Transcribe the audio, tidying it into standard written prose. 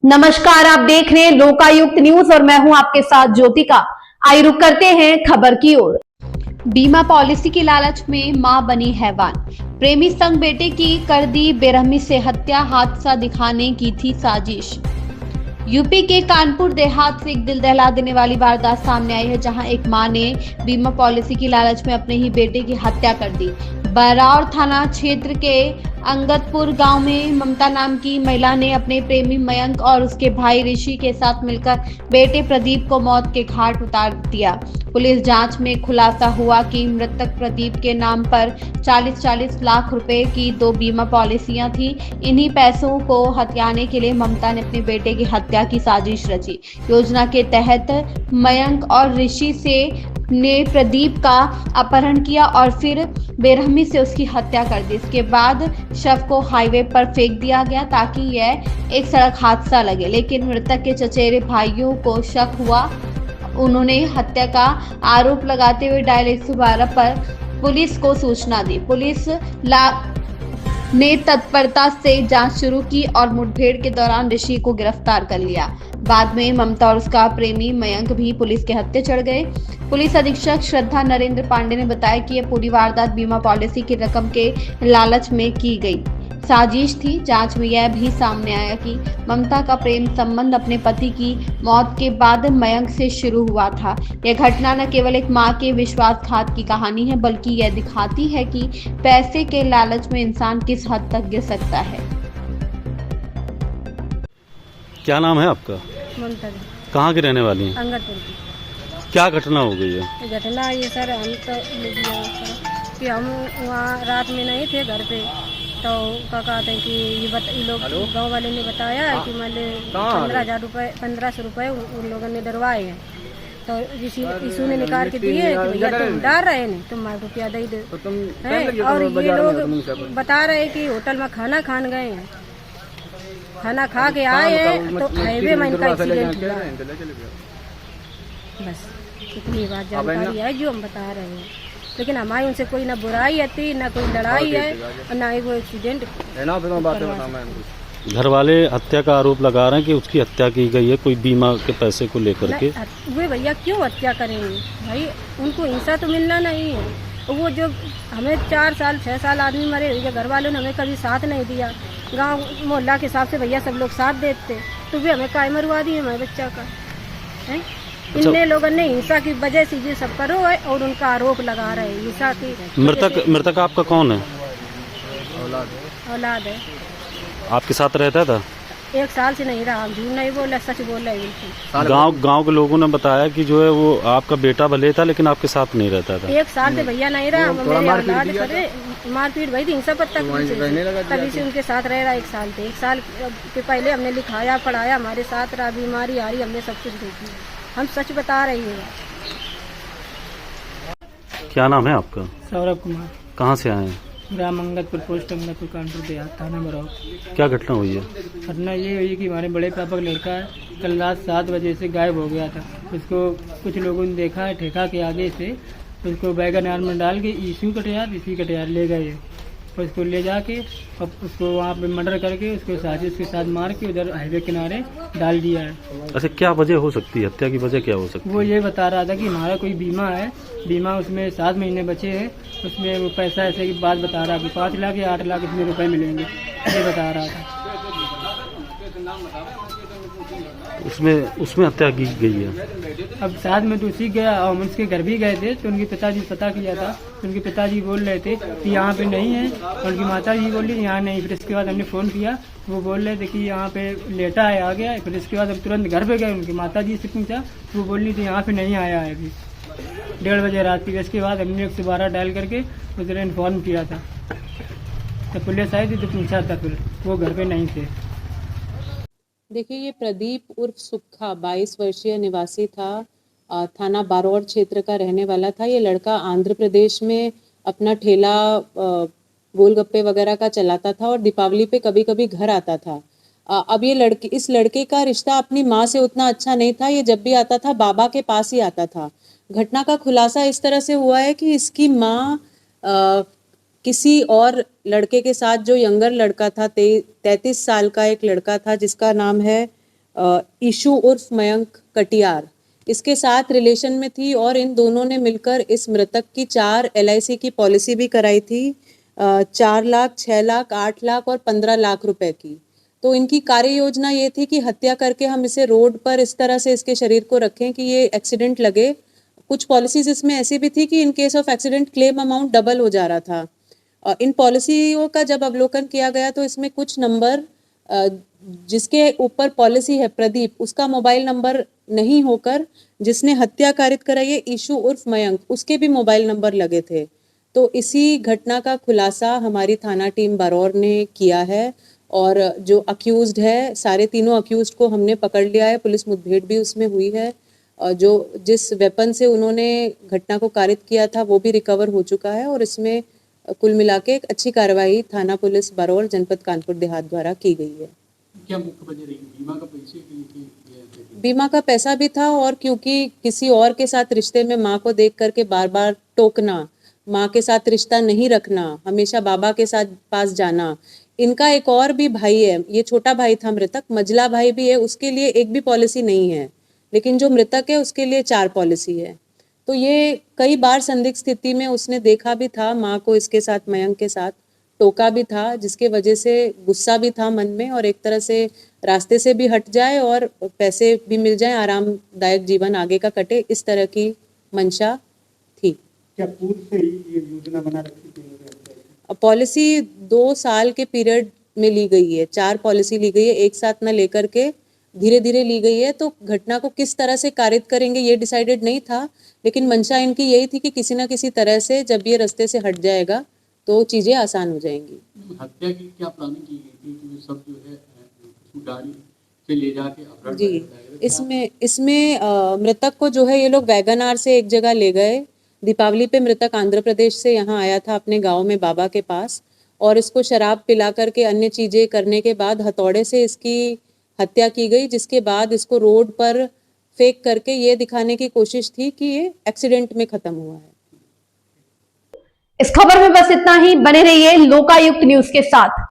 नमस्कार, आप देख रहे हैं लोकायुक्त न्यूज और मैं हूं आपके साथ ज्योतिका। आइए रुक करते हैं खबर की ओर। बीमा पॉलिसी की लालच में मां बनी हैवान, प्रेमी संग बेटे की कर दी बेरहमी से हत्या, हादसा दिखाने की थी साजिश। यूपी के कानपुर देहात से एक दिल दहला देने वाली वारदात सामने आई है, जहां एक मां ने बीमा पॉलिसी की लालच में अपने ही बेटे की हत्या कर दी। बरौर थाना क्षेत्र के अंगदपुर गांव में ममता नाम की महिला ने अपने प्रेमी मयंक और उसके भाई ऋषि के साथ मिलकर बेटे प्रदीप को मौत के घाट उतार दिया। पुलिस जांच में खुलासा हुआ कि मृतक प्रदीप के नाम पर 40-40 लाख रुपए की 2 बीमा पॉलिसियां थी। इन्हीं पैसों को हथियाने के लिए ममता ने अपने बेटे की हत्या की साजिश रची। योजना के तहत मयंक और ऋषि से ने प्रदीप का अपहरण किया और फिर बेरहमी से उसकी हत्या कर दी। इसके बाद शव को हाईवे पर फेंक दिया गया ताकि यह एक सड़क हादसा लगे, लेकिन मृतक के चचेरे भाइयों को शक हुआ। उन्होंने हत्या का आरोप लगाते हुए डायल 112 पर पुलिस को सूचना दी। पुलिस ने तत्परता से जांच शुरू की और मुठभेड़ के दौरान ऋषि को गिरफ्तार कर लिया। बाद में ममता और उसका प्रेमी मयंक भी पुलिस के हत्थे चढ़ गए। पुलिस अधीक्षक श्रद्धा नरेंद्र पांडे ने बताया कि यह पूरी वारदात बीमा पॉलिसी की रकम के लालच में की गई साजिश थी। जांच में यह भी सामने आया कि ममता का प्रेम संबंध अपने पति की मौत के बाद मयंक से शुरू हुआ था। यह घटना न केवल एक मां के विश्वासघात की कहानी है, बल्कि यह दिखाती है कि पैसे के लालच में इंसान किस हद तक गिर सकता है। क्या नाम है आपका? ममता जी, कहाँ की रहने वाली हैं? अंगदपुर की। क्या घटना हो गई है? घटना ये सर, हम तो कि हम वहाँ रात में नहीं थे घर पे, तो क्या कहते हैं कि ये लोग गांव वाले ने बताया है कि मैंने 1500 रुपये उन लोगों ने डरवाए हैं। तो यीशु ने निकाल के दिए कि भैया तुम डर रहे नहीं, तुम रुपया दे दो। और ये लोग बता रहे कि होटल में खाना खान गए हैं, खाना खा के आए हैं तो हाईवे में इनका एक्सीडेंट हुआ। बस इतनी बात जानकारी है जो हम बता रहे हैं, लेकिन हमारी उनसे कोई ना बुराई थी, ना कोई लड़ाई है और ना ही वो एक्सीडेंट। घर वाले हत्या का आरोप लगा रहे हैं कि उसकी हत्या की गई है कोई बीमा के पैसे को लेकर के। वे भैया क्यों हत्या करेंगे भाई, उनको हिंसा तो मिलना नहीं है। वो जो हमें 4 साल 6 साल आदमी मरे हुए, घर वालों ने हमें कभी साथ नहीं दिया। गांव मोहल्ला के हिसाब से भैया सब लोग साथ देते, तो भी हमें काय मरवा दी हमारे बच्चा का है। इनने लोगों ने हिंसा की वजह से ये सब करो है और उनका आरोप लगा रहे हैं हिंसा की। मृतक आपका कौन है? औलाद है। आपके साथ रहता था? 1 साल से नहीं रहा, झूठ नहीं बोला, सच बोल रहे बिल्कुल। गांव के लोगों ने बताया कि जो है वो आपका बेटा भले था लेकिन आपके साथ नहीं रहता था। 1 साल से भैया नहीं रहा, मारपीट भाई थी, हिंसा पत्ता तभी से उनके साथ रह रहा। 1 साल थे, 1 साल के पहले हमने लिखाया पढ़ाया, हमारे साथ रहा, बीमारी आ रही, हमने सब कुछ देखी। हम सच बता रहे हैं। क्या नाम है आपका? सौरभ कुमार। कहाँ से आए हैं? ग्राम अंगदपुर, पोस्ट अंगदपुर, कानपुर देहात, थाना बरौर। क्या घटना हुई है? घटना ये हुई कि हमारे बड़े पापा का लड़का कल रात 7 बजे से गायब हो गया था। उसको कुछ लोगों ने देखा है, ठेका के आगे से उसको बैगन आर में डाल के इसी कटियार ले गए। उसको ले जाके अब उसको वहाँ पे मर्डर करके उसको साजिश के साथ मार के उधर हाईवे किनारे डाल दिया है। अच्छा, क्या वजह हो सकती है? हत्या की वजह क्या हो सकती है? वो ये बता रहा था कि हमारा कोई बीमा है, बीमा उसमें 7 महीने बचे हैं, उसमें वो पैसा ऐसे की बात बता रहा है कि 5 लाख या 8 लाख इसमें रुपए मिलेंगे, ये बता रहा था। उसमें हत्या की गई है। अब साथ में तो सीख गया और हम उसके घर भी गए थे, तो उनके पिताजी पता किया था, तो उनके पिताजी बोल रहे थे कि यहाँ पे नहीं है, और उनकी माता जी बोल रही यहाँ नहीं। फिर इसके बाद हमने फ़ोन किया, वो बोल रहे थे कि यहाँ पे लेटा है, आ गया। फिर इसके बाद हम तुरंत घर पे गए, उनकी माता जी से पूछा, वो बोल रही थी यहाँ पे नहीं आया है अभी 1:30 बजे रात की। इसके बाद हमने 112 डायल करके उधर इन्फॉर्म किया था, तो पुलिस आई थी तो पूछा था, फिर वो घर पे नहीं थे। देखिए, ये प्रदीप उर्फ सुक्खा 22 वर्षीय निवासी था, थाना बारौर क्षेत्र का रहने वाला था। ये लड़का आंध्र प्रदेश में अपना ठेला गोलगप्पे वगैरह का चलाता था और दीपावली पे कभी कभी घर आता था। अब ये इस लड़के का रिश्ता अपनी माँ से उतना अच्छा नहीं था। ये जब भी आता था बाबा के पास ही आता था। घटना का खुलासा इस तरह से हुआ है कि इसकी माँ किसी और लड़के के साथ, जो यंगर लड़का था, 33 साल का एक लड़का था जिसका नाम है ईशु उर्फ मयंक कटियार इसके साथ रिलेशन में थी और इन दोनों ने मिलकर इस मृतक की 4 LIC की पॉलिसी भी कराई थी, 4 लाख, 6 लाख, 8 लाख और 15 लाख रुपए की। तो इनकी कार्य योजना ये थी कि हत्या करके हम इसे रोड पर इस तरह से इसके शरीर को रखें कि ये एक्सीडेंट लगे। कुछ पॉलिसीज इसमें ऐसी भी थी कि in case of accident claim amount double हो जा रहा था। इन पॉलिसियों का जब अवलोकन किया गया तो इसमें कुछ नंबर जिसके ऊपर पॉलिसी है प्रदीप, उसका मोबाइल नंबर नहीं होकर जिसने हत्या कारित कराई है ईशु उर्फ मयंक, उसके भी मोबाइल नंबर लगे थे। तो इसी घटना का खुलासा हमारी थाना टीम बारौर ने किया है और जो अक्यूज्ड है, सारे तीनों अक्यूज्ड को हमने पकड़ लिया है। पुलिस मुठभेड़ भी उसमें हुई है और जो जिस वेपन से उन्होंने घटना को कारित किया था वो भी रिकवर हो चुका है और इसमें कुल मिला के एक अच्छी कार्रवाई थाना पुलिस बारौर जनपद कानपुर देहात द्वारा की गई है। क्या मुख्य वजह रही? बीमा का पैसे के लिए? बीमा का पैसा भी था और क्योंकि किसी और के साथ रिश्ते में माँ को देख करके बार बार टोकना, माँ के साथ रिश्ता नहीं रखना, हमेशा बाबा के साथ पास जाना। इनका एक और भी भाई है, ये छोटा भाई था मृतक, मझला भाई भी है, उसके लिए एक भी पॉलिसी नहीं है, लेकिन जो मृतक है उसके लिए 4 पॉलिसी है। तो ये कई बार संदिग्ध स्थिति में उसने देखा भी था माँ को इसके साथ, मयंक के साथ टोका भी था, जिसके वजह से गुस्सा भी था मन में और एक तरह से रास्ते से भी हट जाए और पैसे भी मिल जाए, आरामदायक जीवन आगे का कटे, इस तरह की मंशा थी। क्या पूर्व से ही ये योजना बना रखी थी? पॉलिसी 2 साल के पीरियड में ली गई है, 4 पॉलिसी ली गई है, एक साथ न लेकर के धीरे धीरे ली गई है। तो घटना को किस तरह से कारित करेंगे ये डिसाइडेड नहीं था, लेकिन मंशा इनकी यही थी कि किसी न किसी तरह से जब ये रास्ते से हट जाएगा तो चीजें आसान हो जाएंगी। हत्या की क्या प्लानिंग की गई थी कि सब जो है गाड़ी से ले जाके अपहरण जी, किया जाएगा? इसमें मृतक को जो है ये लोग वैगन आर से एक जगह ले गए। दीपावली पे मृतक आंध्र प्रदेश से यहाँ आया था अपने गांव में बाबा के पास और इसको शराब पिला करके अन्य चीजें करने के बाद हथौड़े से इसकी हत्या की गई, जिसके बाद इसको रोड पर फेंक करके ये दिखाने की कोशिश थी कि ये एक्सीडेंट में खत्म हुआ है। इस खबर में बस इतना ही। बने रहिए लोकायुक्त न्यूज के साथ।